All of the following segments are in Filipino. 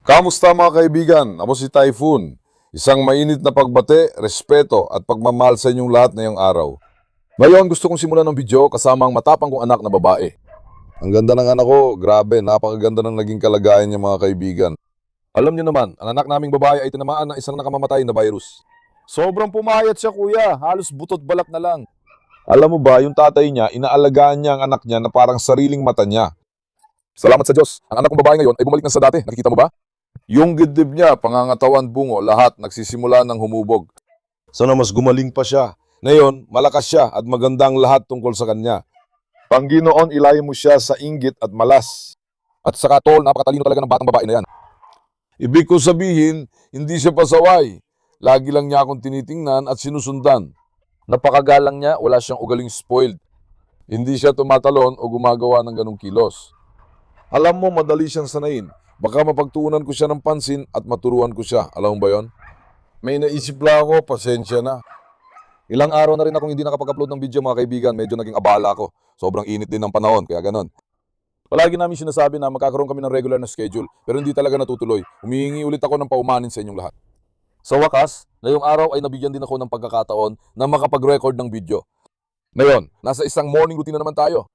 Kamusta mga kaibigan? Ako si Typhoon. Isang mainit na pagbate, respeto at pagmamahal sa inyong lahat ngayong araw. Ngayon gusto kong simulan ng video kasama ang matapang kong anak na babae. Ang ganda ng anak ko, grabe, napakaganda ng naging kalagayan niya mga kaibigan. Alam niyo naman, ang anak naming babae ay tinamaan ng isang nakamamatay na virus. Sobrang pumayat siya kuya, halos butot balat na lang. Alam mo ba, yung tatay niya, inaalagaan niya ang anak niya na parang sariling mata niya. Salamat sa Diyos, ang anak kong babae ngayon ay bumalik na sa dati, nakikita mo ba? Yung dibdib niya, pangangatawan, bungo, lahat nagsisimula ng humubog. Sana mas gumaling pa siya. Ngayon, malakas siya at magandang lahat tungkol sa kanya. Panginoon, ilayo mo siya sa inggit at malas. At saka tol, napakatalino talaga ng batang babae na yan. Ibig ko sabihin, hindi siya pasaway. Lagi lang niya akong tinitingnan at sinusundan. Napakagalang niya, wala siyang ugaling spoiled. Hindi siya tumatalon o gumagawa ng ganong kilos. Alam mo, madali siyang sanayin. Baka mapagtuunan ko siya ng pansin at maturuan ko siya. Alam mo ba yon? May naisip lang ako, pasensya na. Ilang araw na rin akong hindi nakapag-upload ng video mga kaibigan. Medyo naging abala ako. Sobrang init din ng panahon, kaya ganon. Palagi namin sinasabi na magkakaroon kami ng regular na schedule, pero hindi talaga natutuloy. Humihingi ulit ako ng paumanin sa inyong lahat. Sa wakas, ngayong araw ay nabigyan din ako ng pagkakataon na makapag-record ng video. Ngayon, nasa isang morning routine na naman tayo.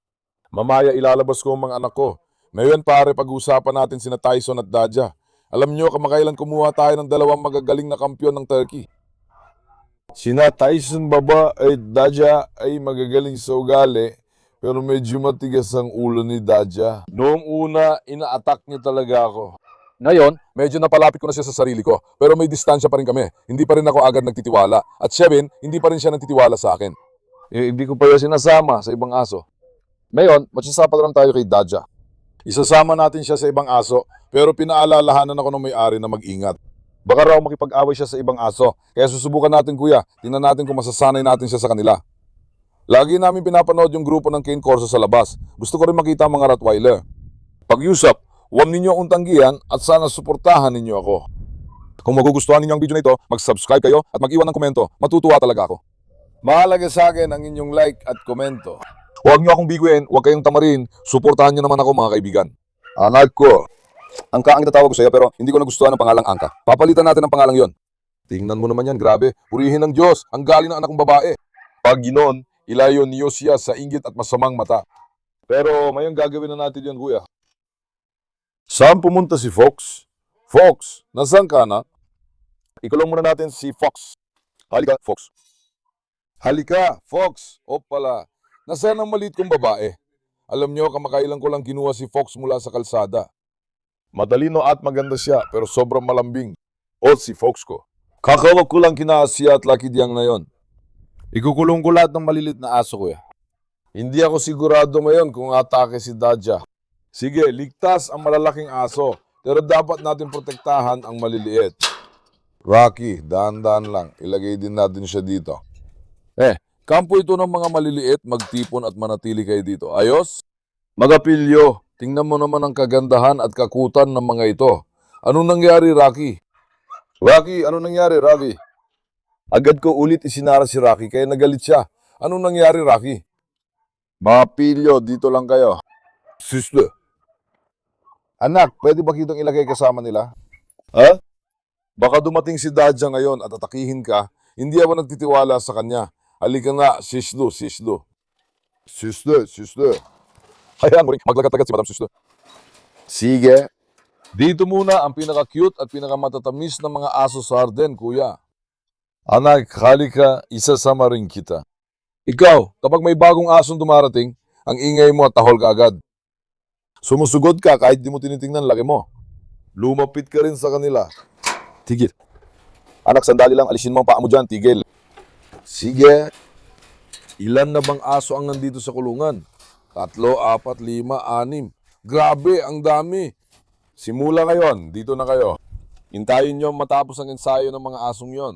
Mamaya ilalabas ko ang mga anak ko. Ngayon pare, pag-uusapan natin sina Tyson at Dadja. Alam nyo, kamakailan kumuha tayo ng dalawang magagaling na kampiyon ng Turkey. Sina Tyson baba at Dadja ay magagaling sa ugali, pero medyo matigas ang ulo ni Dadja. Noong una, ina-attack niya talaga ako. Ngayon, medyo napalapit ko na siya sa sarili ko, pero may distansya pa rin kami. Hindi pa rin ako agad nagtitiwala. At siya din, hindi pa rin siya nagtitiwala sa akin. Hindi ko pa yun sinasama sa ibang aso. Ngayon, magsasapa lang tayo kay Dadja. Isasama natin siya sa ibang aso, pero pinaalalahanan ako ng may-ari na mag-ingat. Baka raw makipag-away siya sa ibang aso, kaya susubukan natin kuya. Tingnan natin kung masasanay natin siya sa kanila. Lagi namin pinapanood yung grupo ng Cane Corso sa labas. Gusto ko rin makita ang mga Rottweiler. Pag-usap, huwag ninyo akong tanggihan at sana suportahan ninyo ako. Kung magugustuhan ninyo ang video na ito, mag-subscribe kayo at mag-iwan ng komento. Matutuwa talaga ako. Mahalaga sa akin ang inyong like at komento. Huwag niyo akong biguin, huwag kayong tamarin, suportahan niyo naman ako mga kaibigan. Anak ko. Angka ang itatawag ko sa iyo pero hindi ko nagustuhan ang pangalang Angka. Papalitan natin ang pangalang yon. Tingnan mo naman yan, grabe. Purihin ng Diyos, ang galing ng anak kong babae. Pag ginoon, ilayo niyo siya sa inggit at masamang mata. Pero mayang gagawin na natin yan, kuya. Saan pumunta si Fox? Fox, nasaan ka na? Ikulong muna natin si Fox. Halika, Fox. Halika, Fox. O pala. Nasaan ang maliit kong babae? Alam nyo, kamakailan ko lang kinuha si Fox mula sa kalsada. Matalino at maganda siya, pero sobrang malambing. O si Fox ko. Kakawag ko lang kina Asia at Lucky Diang na yon. Ikukulong ko lahat ng malilit na aso ko. Hindi ako sigurado ngayon kung atake si Dadja. Sige, ligtas ang malalaking aso, pero dapat natin protektahan ang maliliit. Rocky, dahan-dahan lang. Ilagay din natin siya dito. Kampo ito ng mga maliliit, magtipon at manatili kayo dito. Ayos? Magapilyo, tingnan mo naman ang kagandahan at kakutan ng mga ito. Anong nangyari, Rocky? Rocky, anong nangyari, Rocky? Agad ko ulit isinara si Rocky kaya nagalit siya. Anong nangyari, Rocky? Mga pilyo, dito lang kayo. Sister. Anak, pwede ba kitang ilagay kasama nila? Ha? Baka dumating si Dadja ngayon at atakihin ka, hindi ako nagtitiwala sa kanya. Halika nga, sisdo. Sister. Hayaan mo rin, maglagat-lagat si Madam Sister. Sige. Dito muna ang pinaka-cute at pinaka-matatamis na mga aso sa Arden, kuya. Anak, halika, isasama rin kita. Ikaw, kapag may bagong asong dumarating, ang ingay mo at tahol ka agad. Sumusugod ka kahit di mo tinitingnan laki mo. Lumapit ka rin sa kanila. Tigil. Anak, sandali lang, alisin mo ang paa mo dyan, tigil. Sige. Ilan na bang aso ang nandito sa kulungan? 3, 4, 5, 6. Grabe, ang dami. Simula ngayon, dito na kayo. Hintayin nyo matapos ang ensayo ng mga asong yon.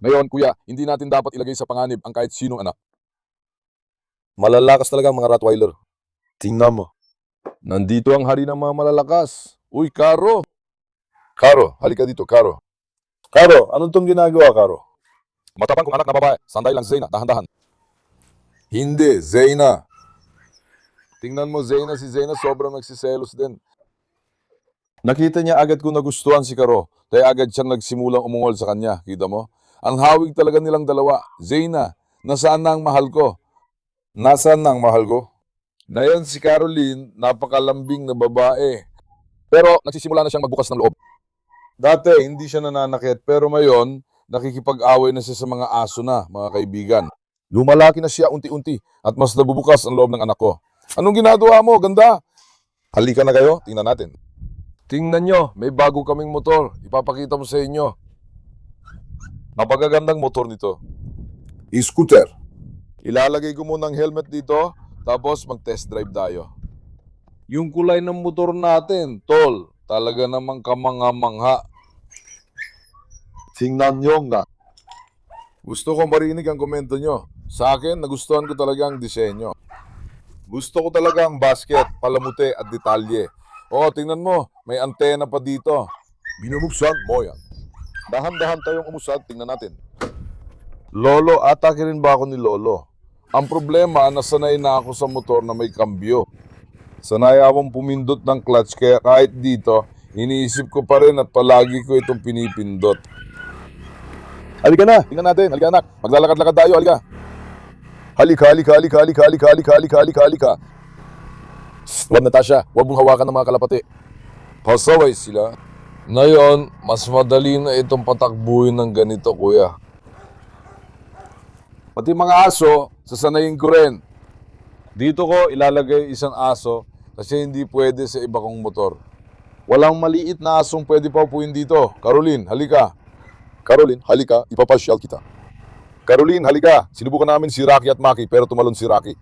Ngayon, kuya, hindi natin dapat ilagay sa panganib ang kahit sinong anak. Malalakas talaga ang mga Rottweiler. Tingnan mo. Nandito ang hari ng mga malalakas. Uy, Karo. Karo, halika dito, Karo. Karo, anong tong ginagawa, Karo? Matapang kong anak na babae. Sandali lang, Zeyna. Dahan-dahan. Hindi, Zeyna. Tingnan mo, Zeyna. Si Zeyna sobrang nagsiselos din. Nakita niya agad kung nagustuhan si Karo, kaya agad siyang nagsimulang umungol sa kanya. Kita mo? Ang hawig talaga nilang dalawa. Zeyna, nasaan na ang mahal ko? Nasaan na ang mahal ko? Ngayon si Caroline, napakalambing na babae. Pero nagsisimula na siyang magbukas ng loob. Dati, hindi siya nananakit, pero ngayon, nakikipag-away na siya sa mga aso na, mga kaibigan. Lumalaki na siya unti-unti at mas nabubukas ang loob ng anak ko. Anong ginagawa mo? Ganda! Halika na kayo, tingnan natin. Tingnan nyo, may bago kaming motor. Ipapakita mo sa inyo. Napakagandang motor nito. E-scooter. Ilalagay ko muna ang helmet dito, tapos mag-test drive tayo. Yung kulay ng motor natin, tol, talaga namang kamangha-mangha. Tingnan nyo nga. Gusto ko marinig ang komento nyo. Sa akin, nagustuhan ko talaga ang disenyo. Gusto ko talaga ang basket, palamuti at detalye. Oh, tingnan mo, may antena pa dito. Binubuksan mo yan. Dahan-dahan tayong umusad, tingnan natin. Lolo, atake rin ba ako ni Lolo? Ang problema, nasanay na ako sa motor na may kambyo. Sanay akong pumindot ng clutch, kaya kahit dito, iniisip ko pa rin at palagi ko itong pinipindot. Halika na, tingnan natin, halika anak. Maglalakad-lakad tayo, halika. Halika. Huwag Natasha, huwag mong hawakan ng mga kalapati. Pasaway sila. Ngayon, mas madali na itong patakbuhin ng ganito, kuya. Pati mga aso, sasanayin ko rin. Dito ko ilalagay isang aso kasi hindi pwede sa iba kong motor. Walang maliit na asong pwede paupuin dito. Caroline, halika. Caroline, halika, ipapasyal kita. Caroline, halika. Sinubukan namin si Rocky at Maki pero tumalon si Rocky.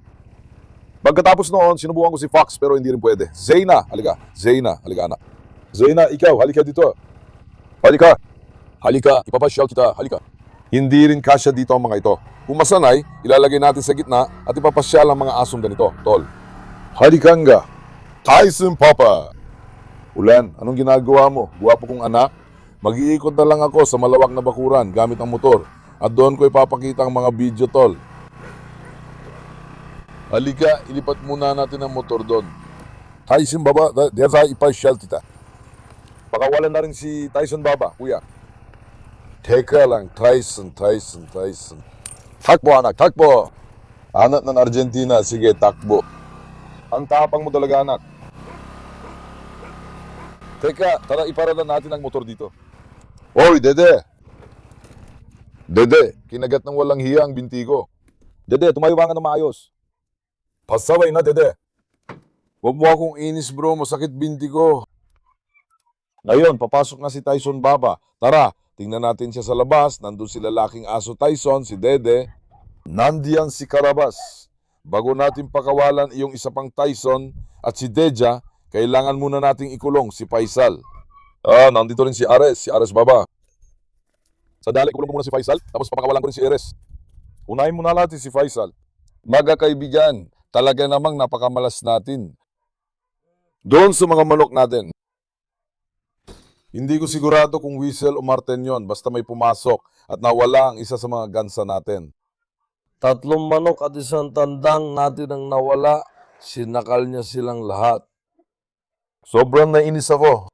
Pagkatapos noon, sinubukan ko si Fox pero hindi rin pwede. Zeyna, halika. Zeyna, halika anak. Zeyna, ikaw, halika dito. Halika. Halika, ipapasyal kita. Halika. Hindi rin kasya dito ang mga ito. Kung masanay, ilalagay natin sa gitna at ipapasyal ang mga asong ganito, tol. Halikanga. Tyson Papa. Ulan, anong ginagawa mo? Guwapo kong anak. Mag-iikot na lang ako sa malawak na bakuran gamit ang motor. At doon ko ipapakita ang mga video, tol. Halika, ilipat muna natin ang motor doon. Tyson Baba, dito ipasyal kita. Pakawalan na rin si Tyson Baba, kuya. Teka lang, Tyson. Takbo anak, takbo. Anak ng Argentina, sige, takbo. Ang tapang mo talaga anak. Teka, tara iparalan natin ang motor dito. Oy, Dede. Dede, kinagat ng walang hiya ang binti ko. Dede, tumayo ka ng maayos. Pasaway na, Dede. Huwag mo akong inis bro, masakit binti ko. Ngayon, papasok na si Tyson Baba. Tara, tingnan natin siya sa labas. Nandun si lalaking aso Tyson, si Dede. Nandiyan si Karabas. Bago natin pakawalan iyong isa pang Tyson at si Deja, kailangan muna nating ikulong si Faisal. Nandito rin si Ares Baba. Sadali, ikulong mo muna si Faisal, tapos papakawalan ko rin si Ares. Unahin muna natin si Faisal. Mga kaibigan, talaga namang napakamalas natin. Doon sa mga manok natin. Hindi ko sigurado kung whistle o marten yon, basta may pumasok at nawala ang isa sa mga gansa natin. 3 manok at isang tandang natin ang nawala, sinakal niya silang lahat. Sobrang nainis ako.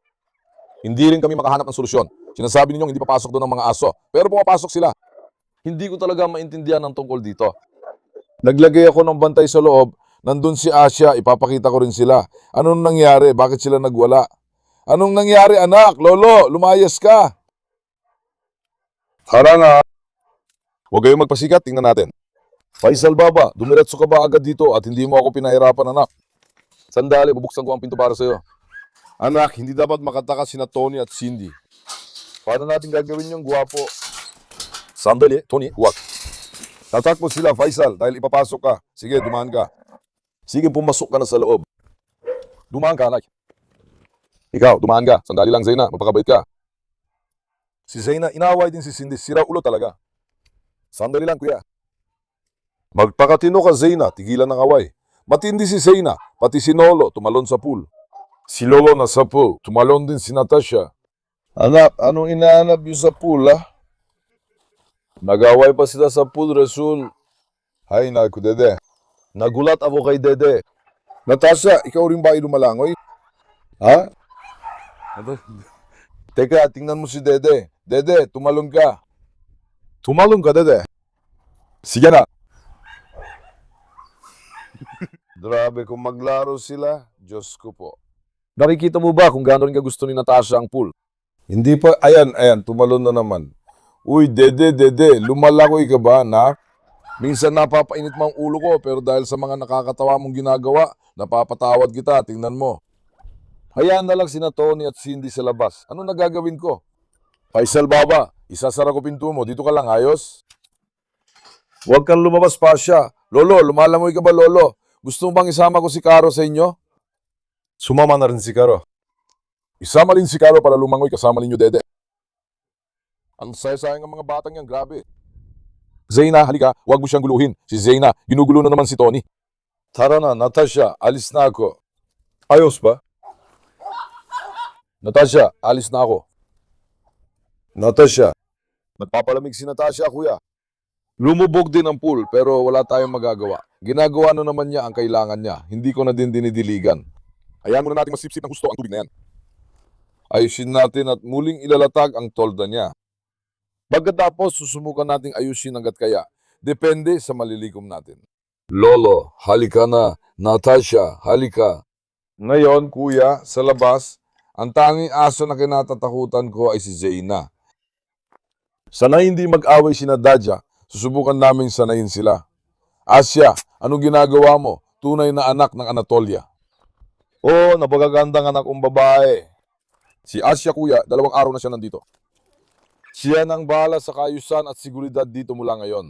Hindi rin kami makahanap ng solusyon. Sinasabi ninyong hindi papasok doon ang mga aso, pero pumapasok sila. Hindi ko talaga maintindihan ang tungkol dito. Naglagay ako ng bantay sa loob, nandun si Asya, ipapakita ko rin sila. Anong nangyari? Bakit sila nagwala? Anong nangyari anak? Lolo, lumayas ka. Tara nga. Huwag kayong magpasikat, tingnan natin. Faisal Baba, dumiretso ka ba agad dito at hindi mo ako pinahirapan anak? Sandali, bubuksan ko ang pinto para sa'yo. Anak, hindi dapat makatakas sina Tony at Cindy. Paano natin gagawin yung guwapo? Sandali, Tony, huwag. Tatakbo sila, Faisal, dahil ipapasok ka. Sige, dumaan ka. Sige, pumasok ka na sa loob. Dumaan ka, anak. Ikaw, dumaan ka. Sandali lang, Zeyna, magpakabait ka. Si Zeyna, inaway din si Cindy. Sira ulo talaga. Sandali lang, kuya. Magpakatino ka, Zeyna. Tigilan ng away. Matindi si Zeyna. Pati si Nolo, tumalon sa pool. Si Lolo nasa pool. Tumalon din si Natasha. Anak, anong inaanap yung sa pool, ha? Nag-away pa sila sa pool, Rasul. Hay, naku, Dede. Nagulat ako kay Dede. Natasha, ikaw rin ba ay lumalangoy? Ha? Ano? Teka, tingnan mo si Dede. Dede, tumalong ka. Tumalong ka, Dede. Sige na. Grabe kung maglaro sila. Diyos ko po. Nakikita mo ba kung gaano rin ka gusto ni Natasha ang pool? Hindi pa. Ayan, tumalon na naman. Uy, Dede, lumalakoy ka ba, anak? Minsan napapainit mo ang ulo ko, pero dahil sa mga nakakatawa mong ginagawa, napapatawad kita, tingnan mo. Hayaan na lang sina Tony at Cindy sa labas. Ano nagagawin ko? Faisal Baba, isasara ko pinto mo. Dito ka lang, ayos? Huwag kang lumabas pa siya. Lolo, lumalangoy ka ba, Lolo? Gusto mo bang isama ko si Caro sa inyo? Sumama na rin si Caro. Isama rin si Caro para lumangoy kasama ninyo, Dede. Ang sayang ang mga batang yan, grabe. Zeyna, halika, huwag mo siyang guluhin. Si Zeyna, ginugulo na naman si Tony. Tara na, Natasha, alis na ako. Ayos ba? Natasha, alis na ako. Natasha, nagpapalamig si Natasha, kuya. Lumubog din ang pool pero wala tayong magagawa. Ginagawa na naman niya ang kailangan niya. Hindi ko na din dinidiligan. Hayaan muna natin masipsip ng gusto ang tubig na yan. Ayusin natin at muling ilalatag ang tolda niya. Pagkatapos, susubukan nating ayusin hanggat kaya. Depende sa malilikom natin. Lolo, halika na. Natasha, halika. Ngayon, kuya, sa labas, ang tanging aso na kinatatakutan ko ay si Zeyna. Sana hindi mag-away sina Dadya, susubukan naming sanayin sila. Asya, anong ginagawa mo? Tunay na anak ng Anatolia. Oo, napagagandang anak kong babae. Si Asya, kuya, 2 araw na siya nandito. Siya nang bahala sa kaayusan at seguridad dito mula ngayon.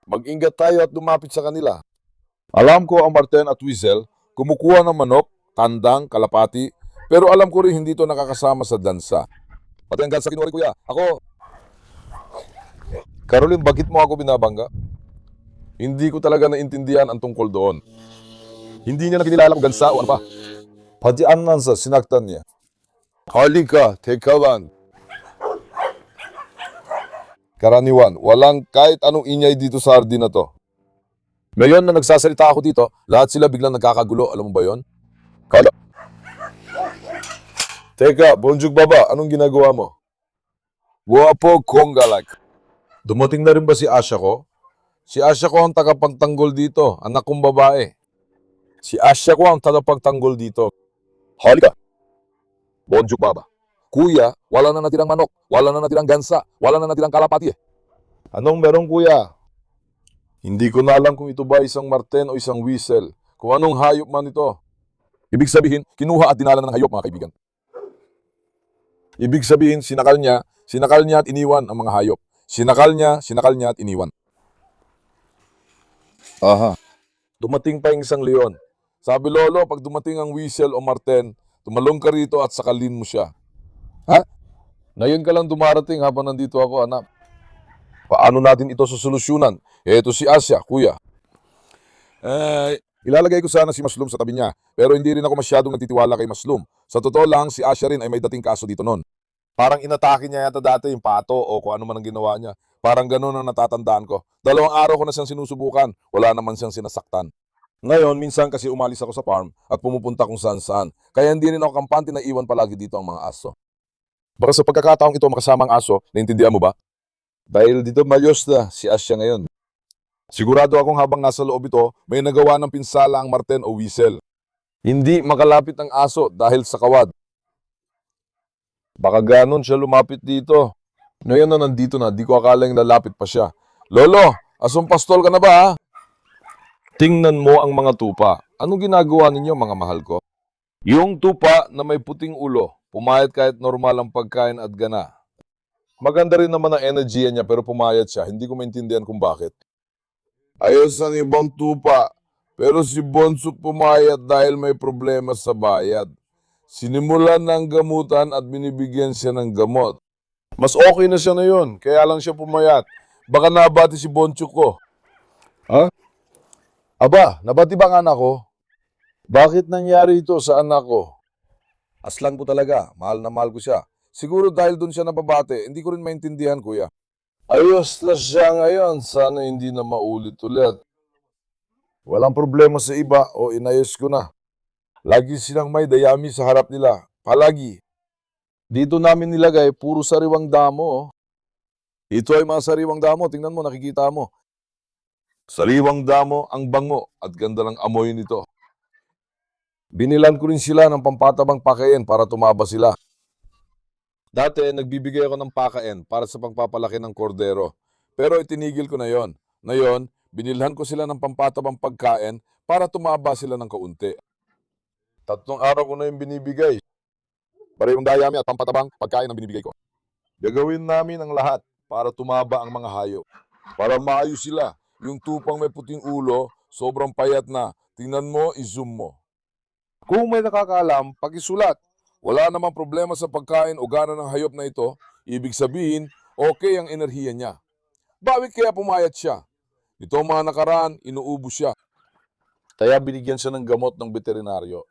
Mag-ingat tayo at lumapit sa kanila. Alam ko ang Marten at Wiesel, kumukuha ng manok, tandang, kalapati, pero alam ko rin hindi ito nakakasama sa dansa. Pati ang gansa kinuha rin, kuya. Ako. Caroline, bakit mo ako binabangga? Hindi ko talaga naintindihan ang tungkol doon. Hindi niya nakilala kung gansa o ano pa. Pati Anansa, sinaktan niya. Halika, tekawan. Karaniwan, walang kahit anong ingay dito sa hardin na to. Ngayon na nagsasalita ako dito, lahat sila biglang nagkakagulo. Alam mo ba yon? Kala. Teka, Bonjuk Baba, anong ginagawa mo? Wapo Kongalak. Dumating na rin ba si Asya ko? Si Asya ko ang tagapagtanggol dito, anak kong babae. Si Asya ko ang tagapagtanggol dito. Halika. Bonjuk Baba. Kuya, wala na natirang manok, wala na natirang gansa, wala na natirang kalapati. Anong meron, kuya? Hindi ko na alam kung ito ba isang Marten o isang Wiesel. Kung anong hayop man ito. Ibig sabihin, kinuha at dinala ng hayop, mga kaibigan. Ibig sabihin, sinakal niya at iniwan ang mga hayop. Sinakal niya at iniwan. Aha. Dumating pa yung isang leon. Sabi Lolo, pag dumating ang Wiesel o Marten, tumalong ka rito at sakalin mo siya. Ha? Ngayon ka lang dumarating habang nandito ako, anak. Paano natin ito susolusyonan? Ito si Asya, kuya. Ilalagay ko sana si Maslum sa tabi niya, pero hindi rin ako masyadong nagtitiwala kay Maslum. Sa totoo lang, si Asya rin ay may dating kaso dito noon. Parang inatake niya yata dati yung pato o kung ano man ang ginawa niya. Parang ganun ang natatandaan ko. 2 araw ko na siyang sinusubukan, wala naman siyang sinasaktan. Ngayon, minsan kasi umalis ako sa farm at pumupunta kung saan-saan. Kaya hindi rin ako kampante na iwan palagi dito ang mga aso. Baka sa pagkakataong ito makasama ang aso, naintindihan mo ba? Dahil dito malyos na si Asya ngayon. Sigurado akong habang nasa loob ito, may nagawa ng pinsala ang Marten o Wiesel. Hindi makalapit ang aso dahil sa kawad. Baka ganon siya lumapit dito. Ngayon na nandito na, di ko akalang lalapit pa siya. Lolo, asong pastol ka na ba, ha? Tingnan mo ang mga tupa. Anong ginagawa ninyo, mga mahal ko? Yung tupa na may puting ulo, pumayat kahit normal ang pagkain at gana. Maganda rin naman ang energy niya pero pumayat siya. Hindi ko maintindihan kung bakit. Ayos ang ibang tupa, pero si Bonso pumayat dahil may problema sa bayad. Sinimulan ng gamutan at binibigyan siya ng gamot. Mas okay na siya ngayon, kaya lang siya pumayat. Baka nabati si Bonchuk ko. Ha? Aba, nabati ba ang anak ko? Bakit nangyari ito sa anak ko? Aslan ko talaga, mahal na mahal ko siya. Siguro dahil doon siya nababate, hindi ko rin maintindihan, kuya. Ayos na siya ngayon, sana hindi na maulit-ulit. Walang problema sa iba o inayos ko na. Lagi silang may dayami sa harap nila, palagi. Dito namin nilagay, puro sariwang damo. Oh. Ito ay mga sariwang damo. Tingnan mo, nakikita mo. Sariwang damo, ang bango at ganda ng amoy nito. Binilan ko rin sila ng pampatabang pakain para tumaba sila. Dati, nagbibigay ako ng pakain para sa pagpapalaki ng kordero. Pero itinigil ko na yon. Ngayon, binilhan ko sila ng pampatabang pagkain para tumaba sila ng kaunti. 3 araw ko na yung binibigay. Parehong dayami at pampatabang pagkain ang binibigay ko. Gagawin namin ang lahat para tumaba ang mga hayop. Para maayos sila. Yung tupang may puting ulo, sobrang payat na. Tingnan mo, i-zoom mo. Kung may nakakaalam, pakisulat. Wala namang problema sa pagkain o gana ng hayop na ito. Ibig sabihin, okay ang enerhiya niya. Bakit kaya pumayat siya? Ito mga nakaraan, inuubos siya. Kaya binigyan siya ng gamot ng veterinaryo.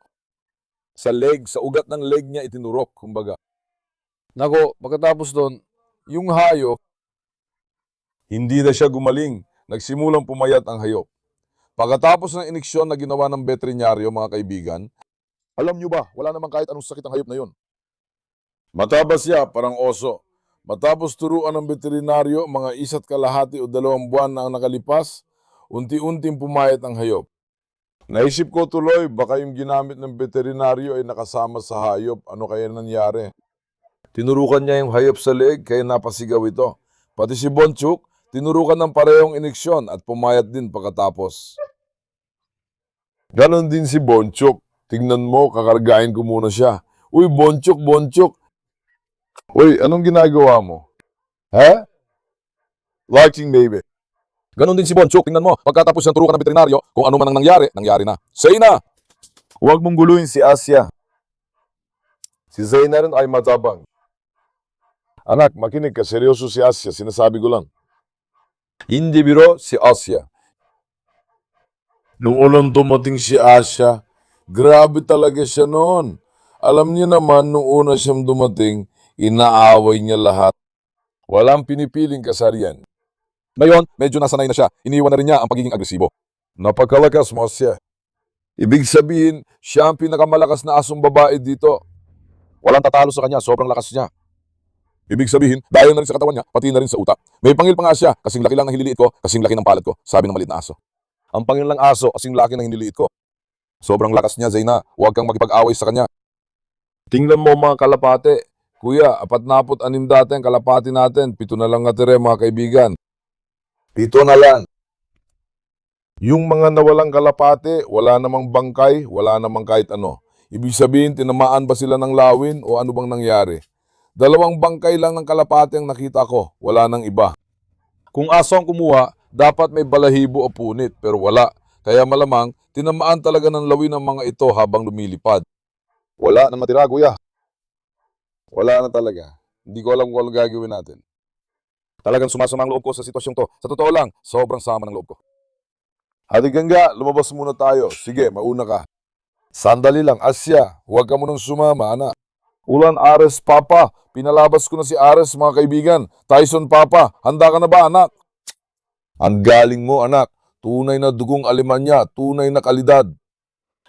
Sa ugat ng leg niya itinurok, kumbaga. Nako, pagkatapos doon, yung hayop, hindi na siya gumaling. Nagsimulang pumayat ang hayop. Pagkatapos ng iniksyon na ginawa ng veterinaryo, mga kaibigan, alam nyo ba, wala namang kahit anong sakit ang hayop na yun. Matabas siya, parang oso. Matapos turuan ng veterinaryo, mga 1.5 o 2 buwan na ang nakalipas, unti-unting pumayat ang hayop. Naisip ko tuloy, baka yung ginamit ng veterinaryo ay nakasama sa hayop. Ano kaya nangyari? Tinurukan niya yung hayop sa leeg, kaya napasigaw ito. Pati si Bonchuk, tinurukan ng parehong iniksyon at pumayat din pagkatapos. Ganon din si Bonchuk. Tingnan mo, kakargain ko muna siya. Uy, Bonchuk, Bonchuk. Uy, anong ginagawa mo? Ha? Watching, baby. Ganon din si Bonchuk. Tingnan mo, pagkatapos siyang turukan ng veterinaryo, kung ano man ang nangyari, nangyari na. Zeyna! Huwag mong guluhin si Asya. Si Zeyna rin ay matabang. Anak, makinig ka. Seryoso si Asya. Sinasabi ko lang. Hindi biro si Asya. Nung unang dumating si Asya, grabe talaga siya noon. Alam niyo naman, nung una siyang dumating, inaaway niya lahat. Walang pinipiling kasarian. Ngayon, medyo nasanay na siya. Iniwan na rin niya ang pagiging agresibo. Napakalakas mo siya. Ibig sabihin, siya ang pinakamalakas na asong babae dito. Walang tatalo sa kanya, sobrang lakas niya. Ibig sabihin, dahil na rin sa katawan niya, pati na rin sa utak. May pangil pa nga siya, kasing laki lang ng hililiit ko, kasing laki ng palad ko, sabi ng maliit na aso. Ang pangil ng aso, kasing laki ng hiniliit ko. Sobrang lakas niya, Zeyna. Huwag kang makipag-away sa kanya. Tingnan mo mga kalapate. Kuya, 46 dati ang kalapati natin. 7 na lang natire mga kaibigan. 7 na lang. Yung mga nawalang kalapate, wala namang bangkay, wala namang kahit ano. Ibig sabihin, tinamaan ba sila ng lawin o ano bang nangyari? 2 bangkay lang ng kalapate ang nakita ko, wala nang iba. Kung aso ang kumuha, dapat may balahibo o punit, pero wala. Kaya malamang, tinamaan talaga ng lawin ng mga ito habang lumilipad. Wala na matira, kuya. Wala na talaga. Hindi ko alam kung ano gagawin natin. Talagang sumasama ang loob ko sa sitwasyong to. Sa totoo lang, sobrang sama ng loob ko. Ate Ganga, lumabas muna tayo. Sige, mauna ka. Sandali lang, Asya. Huwag ka munang sumama, anak. Ulan, Ares, Papa. Pinalabas ko na si Ares, mga kaibigan. Tyson, Papa. Handa ka na ba, anak? Ang galing mo, anak. Tunay na dugong Alemanya. Tunay na kalidad.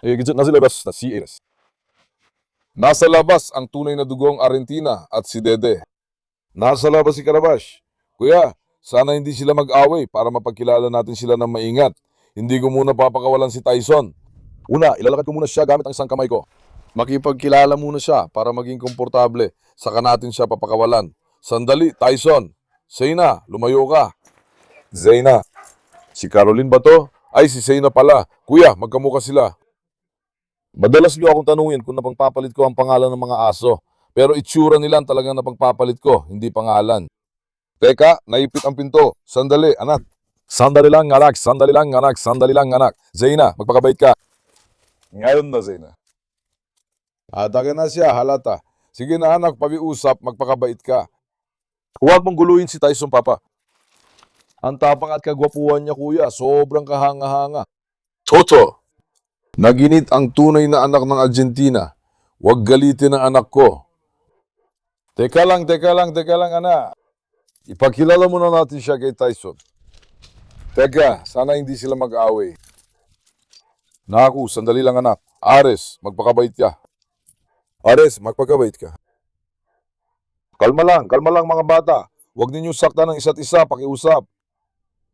Nasa labas na si Ares. Nasa labas ang tunay na dugong Argentina at si Dede. Nasa labas si Calabash. Kuya, sana hindi sila mag-away para mapagkilala natin sila ng maingat. Hindi ko muna papakawalan si Tyson. Una, ilalakad ko muna siya gamit ang isang kamay ko. Makipagkilala muna siya para maging komportable. Saka natin siya papakawalan. Sandali, Tyson. Zeyna, lumayo ka. Zeyna. Si Caroline ba to? Ay, si Zeyna pala. Kuya, magkamukha sila. Madalas niyo akong tanungin kung napagpapalit ko ang pangalan ng mga aso. Pero itsura nila talagang napagpapalit ko, hindi pangalan. Teka, naipit ang pinto. Sandali, anak. Sandali lang, anak. Sandali lang, anak. Sandali lang, anak. Zeyna, magpakabait ka. Ngayon na, Zeyna. Atake na siya, halata. Sige na, anak, pakiusap, magpakabait ka. Huwag mong guluhin si Tyson, Papa. Ang tapang at kagwapuhan niya, kuya. Sobrang kahanga-hanga. Toto. Naginit ang tunay na anak ng Argentina. Huwag galitin ang anak ko. Teka lang, anak. Ipakilala muna natin siya kay Tyson. Teka, sana hindi sila mag-away. Naku, sandali lang anak. Ares, magpakabait ka. Ares, magpakabait ka. Kalma lang mga bata. Huwag ninyong saktan ng isa't isa, pakiusap.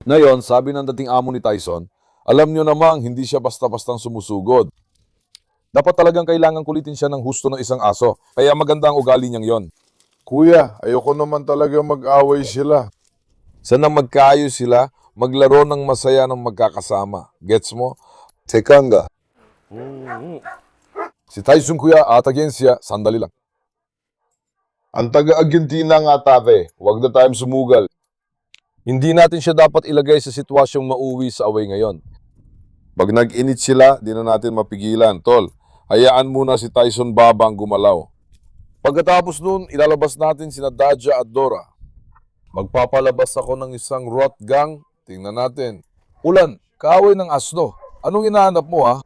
Ngayon, sabi ng dating amo ni Tyson, alam nyo namang hindi siya basta-bastang sumusugod. Dapat talagang kailangan kulitin siya ng husto ng isang aso, kaya maganda ang ugali niyang yon. Kuya, ayoko naman talaga mag-away sila. Sana magkaayos sila, maglaro ng masaya ng magkakasama. Gets mo? Teka nga. Si Tyson kuya at agensya, sandali lang. Ang taga-Argentina nga tape, huwag na tayong sumugal. Hindi natin siya dapat ilagay sa sitwasyong mauwi sa away ngayon. Pag nag-init sila, di na natin mapigilan. Tol, hayaan muna si Tyson Babang gumalaw. Pagkatapos nun, ilalabas natin sina Dadja at Dora. Magpapalabas ako ng isang rot gang. Tingnan natin. Ulan, kaaway ng asno. Anong hinahanap mo ha?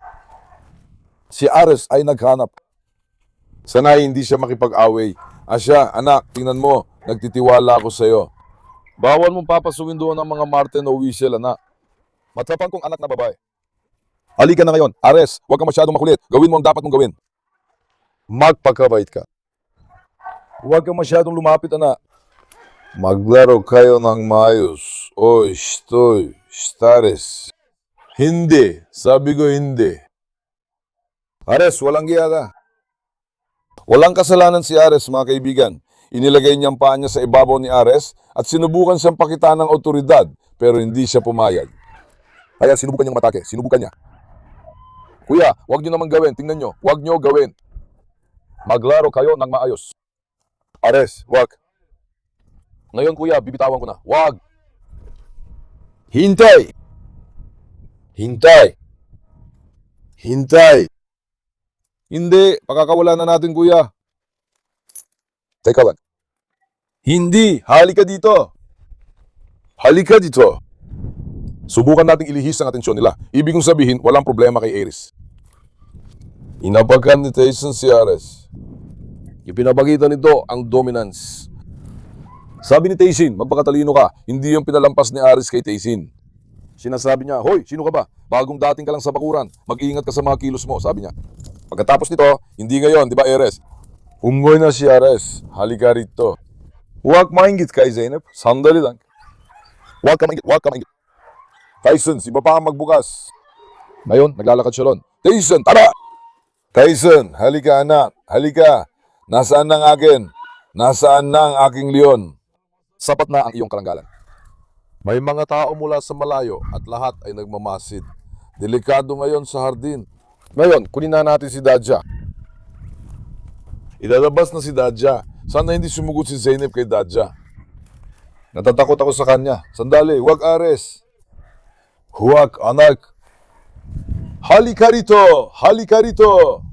Si Ares ay naghanap. Sanay hindi siya makipag-away. Asya, anak, tingnan mo. Nagtitiwala ako sa'yo. Bawal mong papasukin doon ang mga Martin o Whistle, anak. Matapang kong anak na babae. Halika na ngayon. Ares, huwag kang masyadong makulit. Gawin mo ang dapat mong gawin. Magpakabait ka. Huwag kang masyadong lumapit, anak. Maglaro kayo ng maayos. O, stoy, stares. Hindi. Sabi ko hindi. Ares, walang giyada. Walang kasalanan si Ares, mga kaibigan. Inilagay niyang paa niya sa ibabaw ni Ares at sinubukan siyang pakita ng otoridad pero hindi siya pumayag. Kaya sinubukan niyang matake. Sinubukan niya. Kuya, huwag niyo naman gawin. Tingnan niyo. Huwag niyo gawin. Maglaro kayo ng maayos. Ares, huwag. Ngayon kuya, bibitawan ko na. Huwag. Hintay. Hintay. Hintay. Hindi, pakakawalan na natin kuya. Teka lang. Hindi, halika dito. Halika dito. Subukan nating ilihis ang atensyon nila. Ibig kong sabihin, walang problema kay Ares. Inapakan ni Tyson si Ares. Ipinapakita nito ang dominance. Sabi ni Tyson, magpakatalino ka. Hindi yung pinalampas ni Ares kay Tyson. Sinasabi niya, hoy, sino ka ba? Bagong dating ka lang sa bakuran. Mag-iingat ka sa mga kilos mo, sabi niya. Pagkatapos nito, hindi ngayon, di ba Ares? Umgoy na si Ares. Halika rito. Huwag maingit kay Zeynep. Sandali lang. Huwag ka maingit, huwag ka maingit. Tyson, si Papa ang magbukas. Ngayon, naglalakad siya ron. Tyson, tara! Tyson, halika anak. Halika. Nasaan na ang akin? Nasaan na ang aking leon? Sapat na ang iyong karanggalan. May mga tao mula sa malayo at lahat ay nagmamasid. Delikado ngayon sa hardin. Ngayon, kunin na natin si Dadja. Ilalabas na si Dadja. Sana hindi sumugot si Zeynep kay Dadja. Natatakot ako sa kanya. Sandali, huwag Ares. Huwag anak. Halika rito! Halika rito!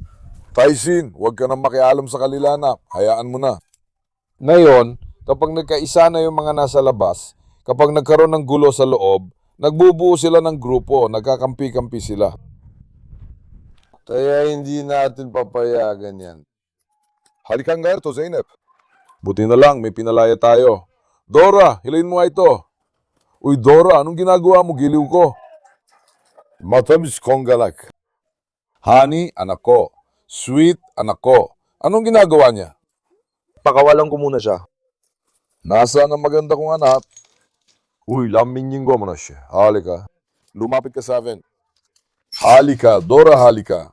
Tyson, huwag ka nang makialam sa kanila na. Hayaan mo na. Ngayon, kapag nagkaisa na yung mga nasa labas, kapag nagkaroon ng gulo sa loob, nagbubuo sila ng grupo, nagkakampi-kampi sila. Kaya hindi natin papayagan yan. Halika nga ito, Zeynep. Buti na lang, may pinalaya tayo. Dora, hilayin mo nga ito. Uy, Dora, anong ginagawa mo? Giliw ko. Matamis kong galak. Honey, anak ko. Sweet, anak ko. Anong ginagawa niya? Pakawalan ko muna siya. Nasaan ang maganda kong anak? Uy, lamingin ko mo na siya. Halika. Lumapit ka sa akin. Halika, Dora, halika.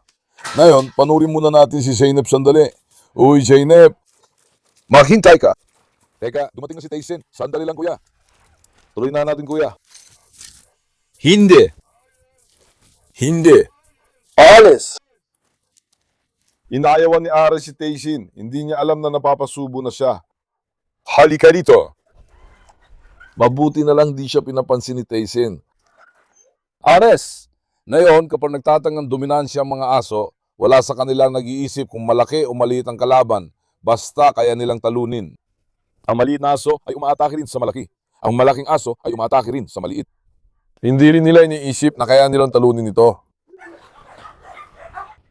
Ngayon, panurin muna natin si Zeynep sandali. Uy, Zeynep. Maghintay ka. Teka, dumating na si Tyson. Sandali lang, kuya. Tuloy na natin, kuya. Hindi. Hindi. Alis. Inayawan ni Ares si Tyson. Hindi niya alam na napapasubo na siya. Halika dito. Mabuti na lang di siya pinapansin ni Tyson. Ares. Ngayon, kapag nagtatangang dominansya ang mga aso, wala sa kanilang nag-iisip kung malaki o maliit ang kalaban, basta kaya nilang talunin. Ang maliit na aso ay umaatake rin sa malaki. Ang malaking aso ay umaatake rin sa maliit. Hindi rin nila iniisip na kaya nilang talunin ito.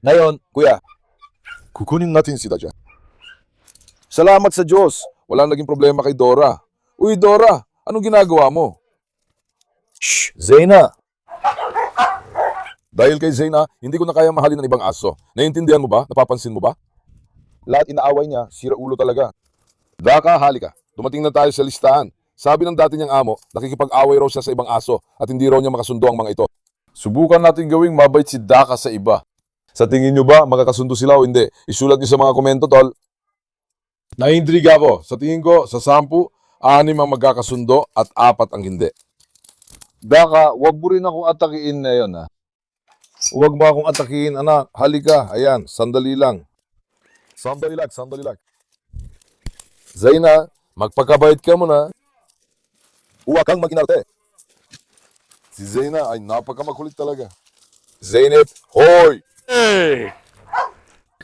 Ngayon, kuya, kukunin natin si Dadja. Salamat sa Diyos. Walang naging problema kay Dora. Uy, Dora, anong ginagawa mo? Shh, Zeyna. Dahil kay Zeyna, hindi ko na kaya mahalin ng ibang aso. Naiintindihan mo ba? Napapansin mo ba? Lahat inaaway niya, sira ulo talaga. Daka, halika. Dumating na tayo sa listahan. Sabi ng dati niyang amo, nakikipag-away raw siya sa ibang aso at hindi raw niya makasundo ang mga ito. Subukan natin gawing mabait si Daka sa iba. Sa tingin niyo ba, makakasundo sila o hindi? Isulat niyo sa mga komento, tol. Naintriga ako. Sa tingin ko, sa 10, 6 ang magkakasundo at 4 ang hindi. Daka, wag mo rin akong atakiin na yun, ha? Huwag mo akong atakiin, anak. Halika, ayan, sandali lang. Sandali lang. Zaina, magpakabait ka muna. Huwag kang maginarte. Si Zaina ay napakamakulit talaga. Zainab, hoy! Hey!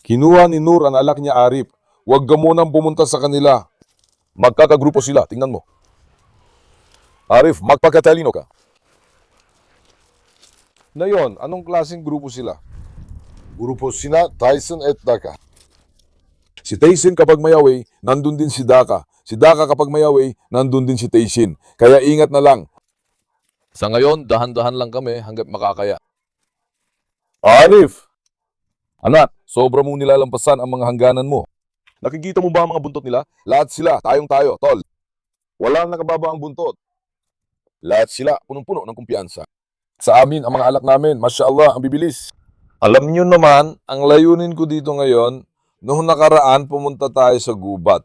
Kinuha ni Nur ang alak niya Arif. Huwag ka munang pumunta sa kanila. Magkakagrupo sila, tingnan mo. Arif, magpakatalino ka. Na yon, anong klaseng grupo sila? Grupo sina Tyson at Daka. Si Tyson kapag mayaway, nandun din si Daka. Si Daka kapag mayaway, nandun din si Tyson. Kaya ingat na lang. Sa ngayon, dahan-dahan lang kami hanggat makakaya. Arif! Anak, sobra mong nilalampasan ang mga hangganan mo. Nakikita mo ba ang mga buntot nila? Lahat sila, tayong tayo, tol. Walang nakababa ang buntot. Lahat sila, punong-puno ng kumpiyansa. Sa amin, ang mga alak namin, masya Allah, ang bibilis. Alam nyo naman, ang layunin ko dito ngayon, noong nakaraan pumunta tayo sa gubat.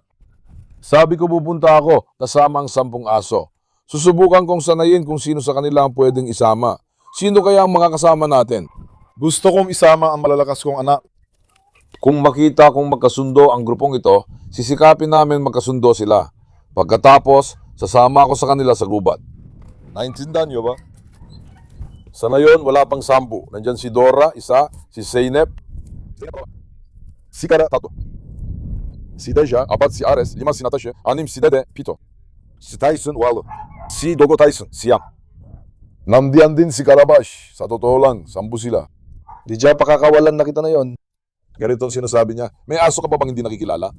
Sabi ko pupunta ako, kasama ang 10 aso. Susubukan kong sanayin kung sino sa kanila ang pwedeng isama. Sino kaya ang mga kasama natin? Gusto kong isama ang malalakas kong anak. Kung makita kong magkasundo ang grupong ito, sisikapin namin magkasundo sila. Pagkatapos, sasama ako sa kanila sa gubat. Naintindihan niyo ba? Sa ngayon, wala pang 10. Nandyan si Dora, 1, si Zeynep, si Kara, 3, si Deja, 4, si Ares, 5, si Natasha, 6, si Dede, 7, si Tyson, 8, si Dogo Tyson, siyam. Nandiyan din si Karabash. Sa totoo lang, 10 sila. Di dyan pakakawalan na kita na yon. Ganito ang sinasabi niya, may aso ka pa bang hindi nakikilala?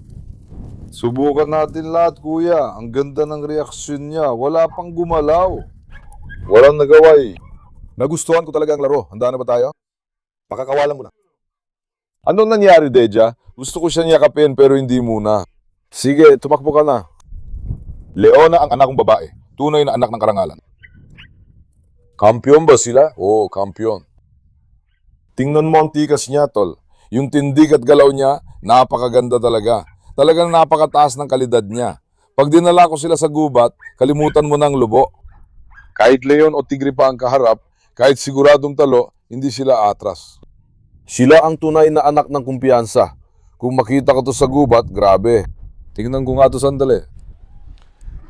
Subukan natin lahat, kuya. Ang ganda ng reaksyon niya. Wala pang gumalaw. Walang nagawa eh. Nagustuhan ko talaga ang laro. Handa na ba tayo? Pakakawalan mo na. Anong nangyari, Deja? Gusto ko siya yakapin pero hindi muna. Sige, tumakbo ka na. Leona ang anak kong babae. Tunay na anak ng karangalan. Kampiyon ba sila? Oo, kampiyon. Tingnan mo ang tikas niya, tol. Yung tindig at galaw niya, napakaganda talaga. Talagang napakataas ng kalidad niya. Pag dinala ko sila sa gubat, kalimutan mo ng lubo. Kahit leon o tigre pa ang kaharap, kahit siguradong talo, hindi sila atras. Sila ang tunay na anak ng kumpiyansa. Kung makita ko to sa gubat, grabe. Tingnan ko nga to sandali.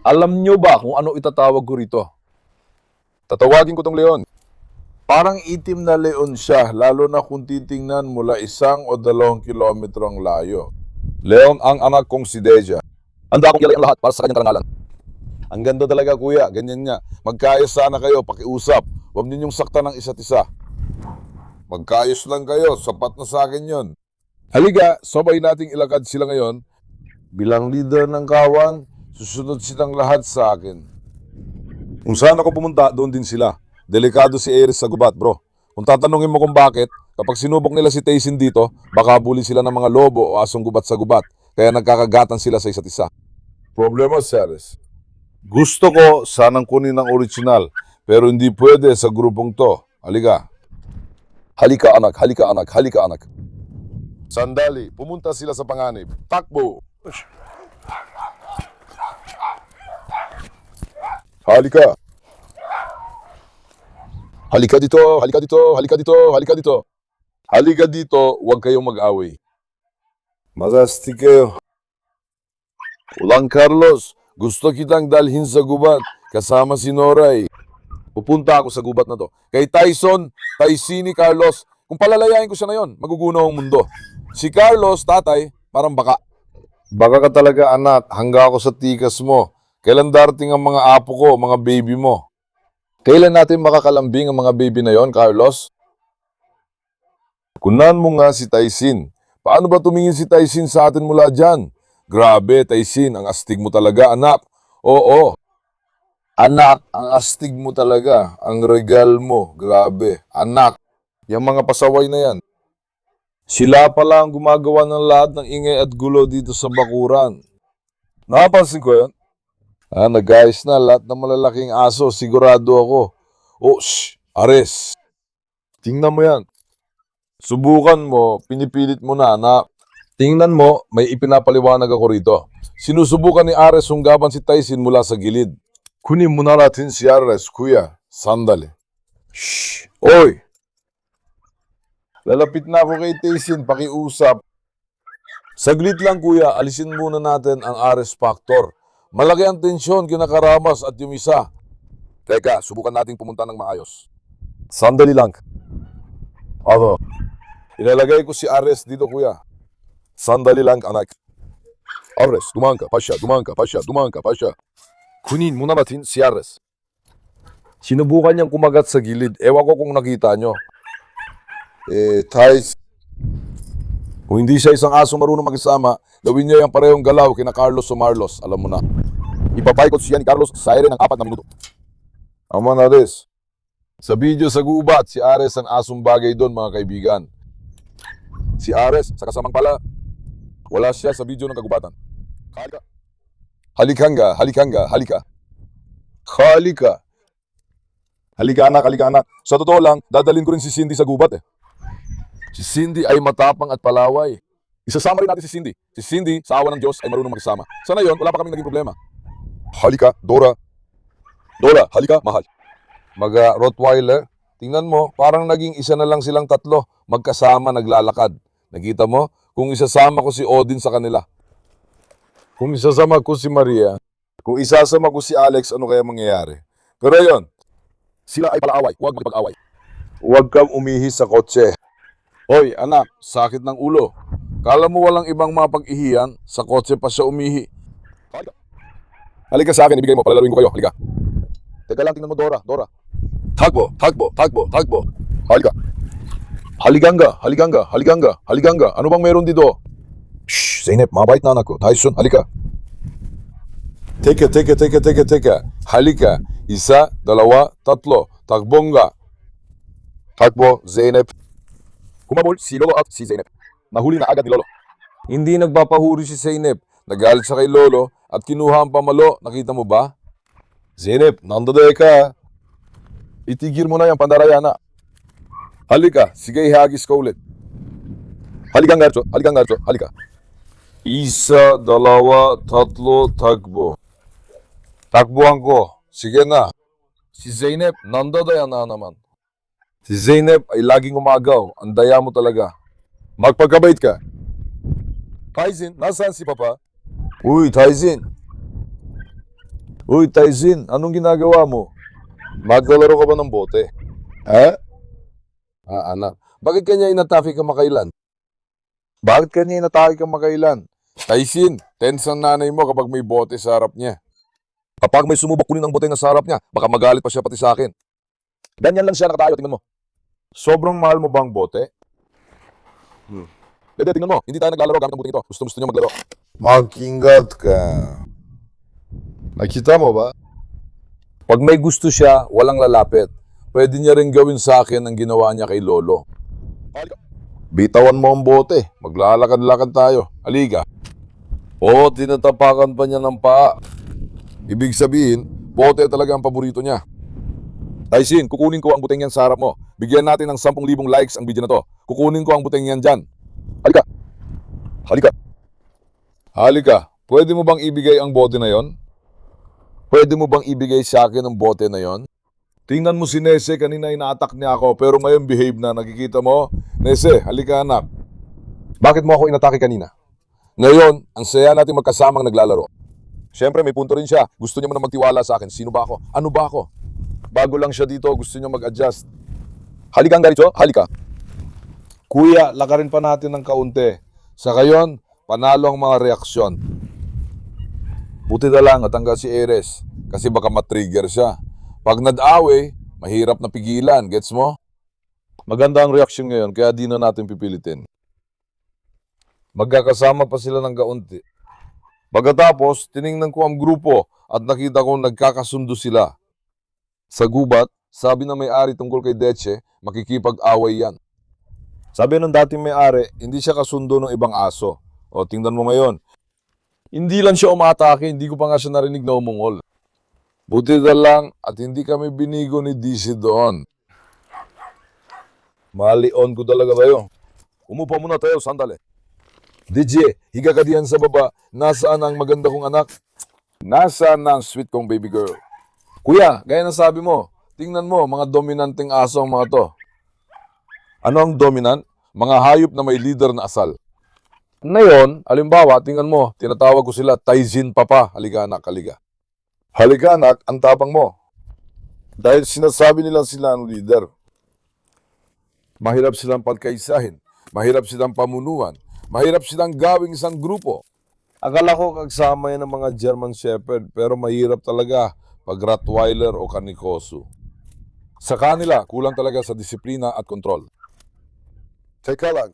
Alam nyo ba kung ano itatawag ko rito? Tatawagin ko tong leon. Parang itim na leon siya, lalo na kung titingnan mula 1 o 2 kilometro ang layo. Leon ang anak kong si Deja. Handa akong kilay ang lahat para sa kanyang karangalan. Ang ganda talaga, kuya, ganyan niya. Magkaayos sana kayo, pakiusap. Huwag ninyong saktan ng isa't isa. Magkaayos lang kayo, sapat na sa akin yon. Halika, sabay nating ilakad sila ngayon. Bilang leader ng kawan, susunod silang lahat sa akin. Kung saan ako pumunta, doon din sila. Delikado si Aries sa gubat, bro. Kung tatanungin mo kung bakit, kapag sinubok nila si Tyson dito, baka bully sila ng mga lobo o asong gubat sa gubat. Kaya nagkakagatan sila sa isa't isa. Problema, Aries. Gusto ko sanang kunin ang original, pero hindi pwede sa grupong to. Halika. Halika anak, halika anak, halika anak. Sandali, pumunta sila sa panganib. Takbo! Halika! Halika dito, halika dito, halika dito, halika dito. Halika dito, huwag kayong mag-away. Masastig kayo. Ulang Carlos, gusto kitang dalhin sa gubat kasama si Noray. Pupunta ako sa gubat na to. Kay Tyson, Tysini, Carlos, kung palalayain ko siya na yon, magugunaw ang mundo. Si Carlos, tatay, parang baka. Baka ka talaga anak, hangga ako sa tikas mo. Kailan darating ang mga apo ko, mga baby mo? Kailan natin makakalambing ang mga baby na yon, Carlos? Kunan mo nga si Tyson. Paano ba tumingin si Tyson sa atin mula dyan? Grabe, Tyson, ang astig mo talaga, anak. Oo. Anak, ang astig mo talaga. Ang regal mo, grabe. Anak, yung mga pasaway na yan. Sila pala ang gumagawa ng lahat ng ingay at gulo dito sa bakuran. Nakapansin ko yan. Nag-ayos na lahat ng malalaking aso. Sigurado ako. Oh, shh! Ares! Tingnan mo yan. Subukan mo, pinipilit mo na. Tingnan mo, may ipinapaliwanag ako rito. Sinusubukan ni Ares sunggaban si Tyson mula sa gilid. Kunin mo na natin si Ares, kuya. Sandali. Shh! Oy! Lalapit na ako kay Tyson, pakiusap. Saglit lang kuya, alisin muna natin ang Ares Factor. Malaki ang tensyon, kinakaramas at yung isa. Teka, subukan nating pumunta ng maayos. Sandali lang. Ano? Ilalagay ko si Ares dito kuya. Sandali lang anak. Ares, dumaan ka pa siya. Kunin muna natin si Ares. Sinubukan niyang kumagat sa gilid. Ewan ko kung nakita nyo. Thais. Kung hindi siya isang aso marunong mag-isama, gawin niya yung parehong galaw kina Carlos o Marlos. Alam mo na. Ipapaikot siya ni Carlos sa ere ng 4 na minuto. Aman Ares. Sa video sa gubat, si Ares ang asong bagay doon mga kaibigan. Si Ares, sa kasamang pala, wala siya sa video ng kagubatan. Halika. Halika. Halika anak. Sa totoo lang, dadalhin ko rin si Cindy sa gubat eh. Si Cindy ay matapang at palaway. Isasama rin natin si Cindy. Si Cindy, sa awa ng Diyos, ay marunong magsama. Sa ngayon, wala pa kaming naging problema. Halika, Dora. Dora, halika, mahal. Rottweiler, tingnan mo, parang naging isa na lang silang tatlo. Magkasama, naglalakad. Nakita mo? Kung isasama ko si Odin sa kanila. Kung isasama ko si Maria. Kung isasama ko si Alex, ano kaya mangyayari? Pero yon, sila ay palaaway. Huwag magpag-away. Huwag kang umihi sa kotse. Hoy, anak, sakit ng ulo. Kala mo walang ibang mapag-ihiyan, sa kotse pa siya umihi. Halika sa akin, ibigay mo, palalaruin ko kayo, halika. Teka lang, tingnan mo Dora. Takbo. Halika. Haliganga. Ano bang meron dito? Shh, Zeynep, mabait na anak ko. Tyson, halika. Teka. Halika. 1, 2, 3. Takbongga. Takbo, Zeynep. Kumabol si Lolo at si Zeynep. Nahuli na agad ni Lolo. Hindi nagpapahuri si Zeynep. Nagalit siya kay Lolo at kinuha ang pamalo. Nakita mo ba? Zeynep, nandoon ka. Itigil mo na yung pandarayana. Halika, sige ihagis ko ulit. Halika. 1, 2, 3, takbo. Takbuhan ko. Sige na. Si Zeynep, nandodaya na naman. Si Zeynep ay laging umagaw. Ang daya mo talaga. Magpagkabait ka. Tyson, nasaan si Papa? Uy, Tyson, anong ginagawa mo? Maglalaro ka ba ng bote? Ha? Anak. Bakit kanya inatake ka makailan? Tyson, tense ang nanay mo kapag may bote sa harap niya. Kapag may sumubok kunin ang bote na sa harap niya, baka magalit pa siya pati sa akin. Ganyan lang siya nakatayo, tingnan mo. Sobrang mahal mo bang bote? Dede, tingnan mo, hindi tayo naglalaro gamit ang bote ito. Gusto niya maglaro. Mag-ingat ka. Nakita mo ba? Pag may gusto siya, walang lalapit. Pwede niya rin gawin sa akin ang ginawa niya kay Lolo. Bitawan mo ang bote. Maglalakad-lakad tayo. Halika. Oo, tinatapakan pa niya ng paa. Ibig sabihin, bote talaga ang paborito niya. Tyson, kukunin ko ang buteng yan sa harap mo. Bigyan natin ng 10,000 likes ang video na to. Kukunin ko ang buteng yan dyan. Halika. Pwede mo bang ibigay ang bote na yon? Pwede mo bang ibigay sa akin ang bote na yon? Tingnan mo si Nese, kanina ina-attack niya ako pero ngayon behave na, nakikita mo? Nese, halika anak. Bakit mo ako inatake kanina? Ngayon, ang saya natin magkasamang naglalaro. Siyempre may punto rin siya, gusto niya man na magtiwala sa akin. Sino ba ako? Ano ba ako? Bago lang siya dito, gusto niya mag-adjust. Halika ang garito, halika. Kuya, lakarin pa natin ng kaunti. Sa kayon, panalo ang mga reaksyon. Buti na lang natanggal si Ares kasi baka matrigger siya. Pag nag-away, mahirap na pigilan, gets mo? Maganda ang reaksyon ngayon kaya di na natin pipilitin. Magkakasama pa sila ng kaunti. Pagkatapos, tiningnan ko ang grupo at nakita kong nagkakasundo sila. Sa gubat, sabi ng may-ari tungkol kay Deche, makikipag-away yan. Sabi ng dating may-ari, hindi siya kasundo ng ibang aso. O tingnan mo ngayon, Hindi lang siya umatake, hindi ko pa nga siya narinig na umungol. Buti na lang at hindi kami binigo ni DC doon. Malion ko talaga tayo. Umupa muna tayo, sandali. DJ, higa ka diyan sa baba. Nasaan ang maganda kong anak? Nasaan ang sweet kong baby girl? Kuya, gaya ng sabi mo, tingnan mo, mga dominanteng aso ang mga to. Ano ang dominant? Mga hayop na may leader na asal. Ngayon, alimbawa, tingnan mo, tinatawag ko sila Taizin Papa. Halika anak, halika. Halika anak, ang tapang mo. Dahil sinasabi nilang sila ang leader. Mahirap silang pagkaisahin. Mahirap silang pamunuan. Mahirap silang gawing isang grupo. Akala ko kagsama yan ng mga German Shepherd, pero mahirap talaga pag Rottweiler o Kanikosu. Sa kanila, kulang talaga sa disiplina at kontrol. Teka lang.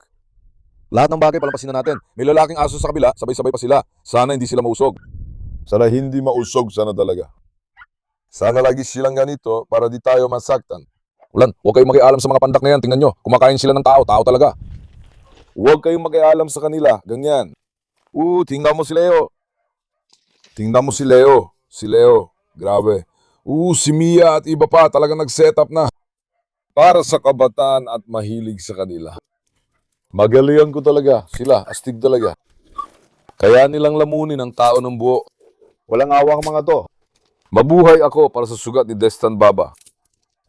Lahat ng bagay palampasin na natin. May lalaking aso sa kabila, sabay-sabay pa sila. Sana hindi sila mausog. Sana hindi mausog, sana talaga. Sana lagi silang ganito para di tayo masaktan. Ulan, huwag kayong makialam sa mga pandak na yan. Tingnan nyo, kumakain sila ng tao, tao talaga. Huwag kayong makialam sa kanila, ganyan. Tingnan mo si Leo. Tingnan mo si Leo. Si Leo, grabe. Si Mia at iba pa talagang nag-set up na. Para sa kabataan at mahilig sa kanila. Magalingan ko talaga. Sila, astig talaga. Kaya nilang lamunin ang tao ng buo. Walang awang mga to. Mabuhay ako para sa sugat ni Destan Baba.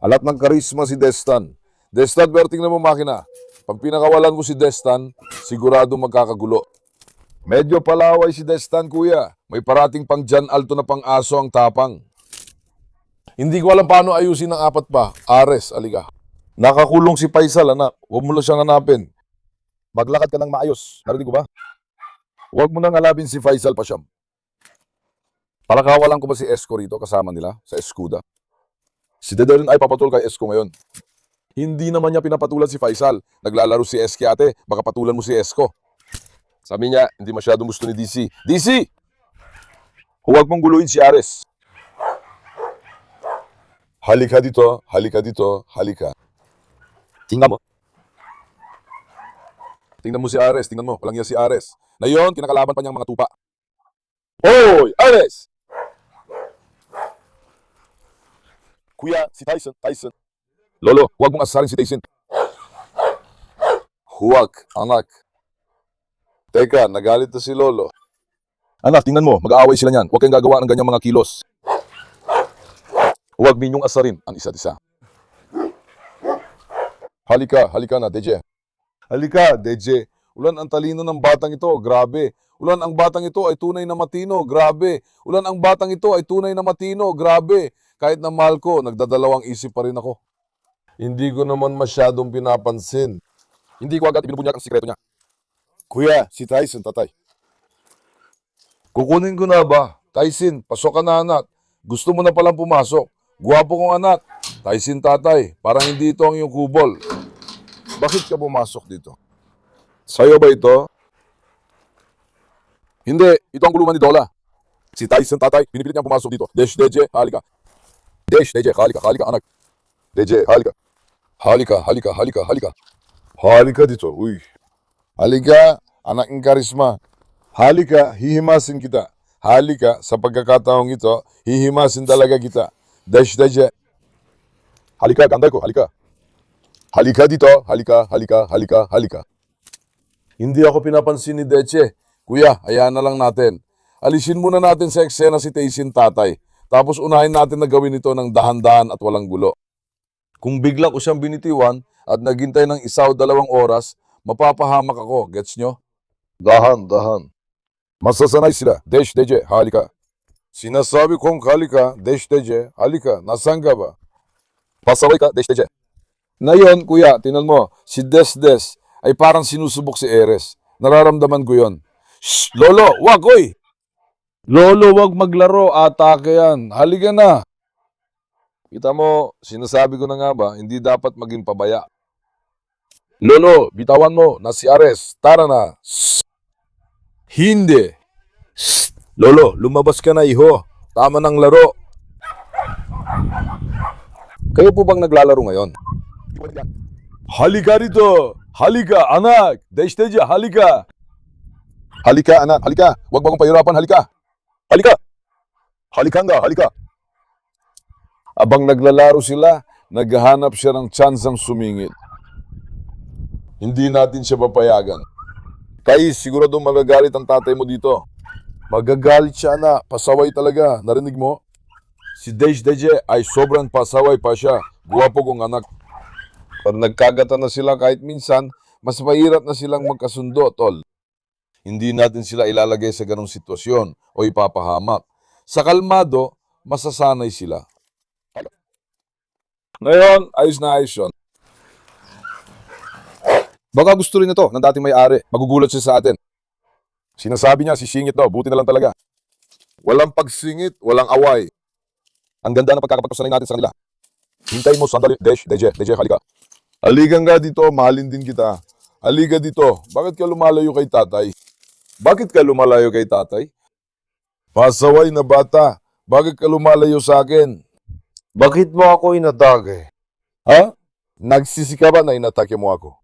Alat ng karisma si Destan. Destan, pero tingnan mo makina. Pag pinakawalan mo si Destan, sigurado magkakagulo. Medyo palaway si Destan, kuya. May parating pang Jan Alto na pang-aso ang tapang. Hindi ko alam paano ayusin ng apat pa. Ares, aliga. Nakakulong si Faisal, anak. Huwag mo lang siyang hanapin. Maglakad ka ng maayos. Narinig ko ba? Huwag mo nang alapin si Faisal Pasyam. Palakawalan ko ba si Esko rito kasama nila sa Escuda? Si Dederin ay papatul kay Esko ngayon. Hindi naman niya pinapatulan si Faisal. Naglalaro si Eski ate, baka patulan mo si Esko. Sabi niya, hindi masyadong gusto ni DC. DC! Huwag mong guluhin si Ares. Halika dito, halika dito, halika. Tingnan mo. Tingnan mo si Ares, tingnan mo, walang iya si Ares. Na yun, kinakalaban pa niyang mga tupa. Hoy, Ares! Kuya, si Tyson. Lolo, huwag mong asarin si Tyson. Huwag, anak. Teka, nagalit na si Lolo. Anak, tingnan mo, mag-aaway sila niyan. Huwag kayong gagawa ng ganyang mga kilos. Huwag ninyong asarin ang isa't isa. Halika na, DJ. Halika, DJ. Ulan ang talino ng batang ito, grabe. Ulan ang batang ito ay tunay na matino, grabe. Ulan ang batang ito ay tunay na matino, grabe. Kahit na mahal ko, nagdadalawang isip pa rin ako. Hindi ko naman masyadong pinapansin. Hindi ko agad ibinubunyak ang sikreto niya. Kuya, si Tyson, tatay. Kukunin ko na ba? Tyson, pasok ka na anak. Gusto mo na palang pumasok. Guwapo kong anak. Tyson, tatay, parang hindi ito ang iyong kubol. Bakit ka pumasok dito? Sa'yo ba ito? Hindi, ito ang guluman ni Dola. Si Tyson, tatay, pinipilit niyang pumasok dito. DJ, halika. DJ, halika, anak. DJ, halika. Halika. Halika dito, uy. Halika, anak ng karisma. Halika, hihimasin kita. Halika, sa pagkakataong ito, hihimasin talaga kita. DJ. Halika, ganda ko, halika. Halika dito, halika. Hindi ako pinapansin ni Deche. Kuya, hayaan na lang natin. Alisin muna natin sa eksena si Tyson, tatay. Tapos unahin natin na gawin ito ng dahan-dahan at walang gulo. Kung bigla ko siyang binitiwan at naghintay ng 1 o 2 oras, mapapahamak ako. Gets nyo? Dahan. Masasanay sila. DJ, halika. Sinasabi kong halika, DJ, halika. Nasaan ka ba? Pasaway ka, DJ. Ngayon, kuya, tinan mo, si Des ay parang sinusubok si Eres. Nararamdaman ko yon. Shh, Lolo, wag, oy! Lolo, wag maglaro, atake yan. Halika na. Kita mo, sinasabi ko na nga ba, hindi dapat maging pabaya. Lolo, bitawan mo na si Ares. Tara na. Shh. Hindi. Shh. Lolo, lumabas ka na, iho. Tama ng laro. Kayo po bang naglalaro ngayon? Halika rito. Halika, anak. DJ, halika. Halika anak, halika. Huwag mo akong pahirapan, halika. Halika. Halika nga, halika. Abang naglalaro sila, naghahanap siya ng tsansang sumingit. Hindi natin siya papayagan. Kay, sigurado magagalit ang tatay mo dito. Magagalit siya na, pasaway talaga. Narinig mo? Si Deje ay sobrang pasaway pa siya. Guwapo kong anak. Pag nagkagatan na sila kahit minsan, mas mahirap na silang magkasundo, tol. Hindi natin sila ilalagay sa ganong sitwasyon o ipapahamak. Sa kalmado, masasanay sila. Ngayon, ayos na ayos yun. Baka gusto rin ito ng dating may-ari. Magugulat siya sa atin. Sinasabi niya, sisingit daw. Buti na lang talaga. Walang pagsingit, walang away. Ang ganda ng pagkakapagpasanay natin sa kanila. Hintay mo, sandali. Deje, halika. Halika nga dito, mahalin din kita. Halika dito. Bakit ka lumalayo kay tatay? Bakit ka lumalayo kay tatay? Pasaway na bata. Bakit ka lumalayo sa akin? Bakit mo ako inatake? Ha? Nagsisi ka ba na inatake mo ako?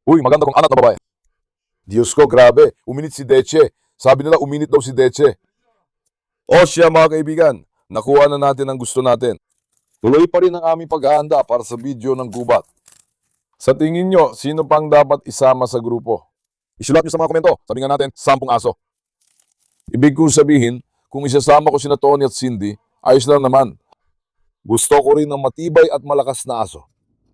Uy, maganda kong anak na babae. Diyos ko, grabe. Uminit si Deche. Sabi nila, uminit daw si Deche. O siya mga kaibigan, nakuha na natin ang gusto natin. Tuloy pa rin ang aming paghahanda para sa video ng gubat. Sa tingin nyo, sino pang dapat isama sa grupo? Isulat nyo sa mga komento. Sabi nga natin, 10 aso. Ibig kong sabihin, kung isasama ko sina Tony at Cindy, ayos lang naman. Gusto ko rin ng matibay at malakas na aso.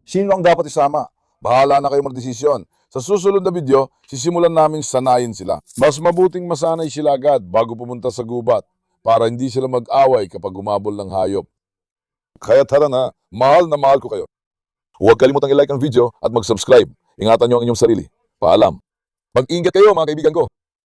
Sino ang dapat isama? Bahala na kayo magdesisyon. Sa susunod na video, sisimulan namin sanayin sila. Mas mabuting masanay sila agad bago pumunta sa gubat para hindi sila mag-away kapag gumabol ng hayop. Kaya tara na mahal ko kayo. Huwag kalimutang i-like ang video at mag-subscribe. Ingatan nyo ang inyong sarili. Paalam. Mag-ingat kayo mga kaibigan ko.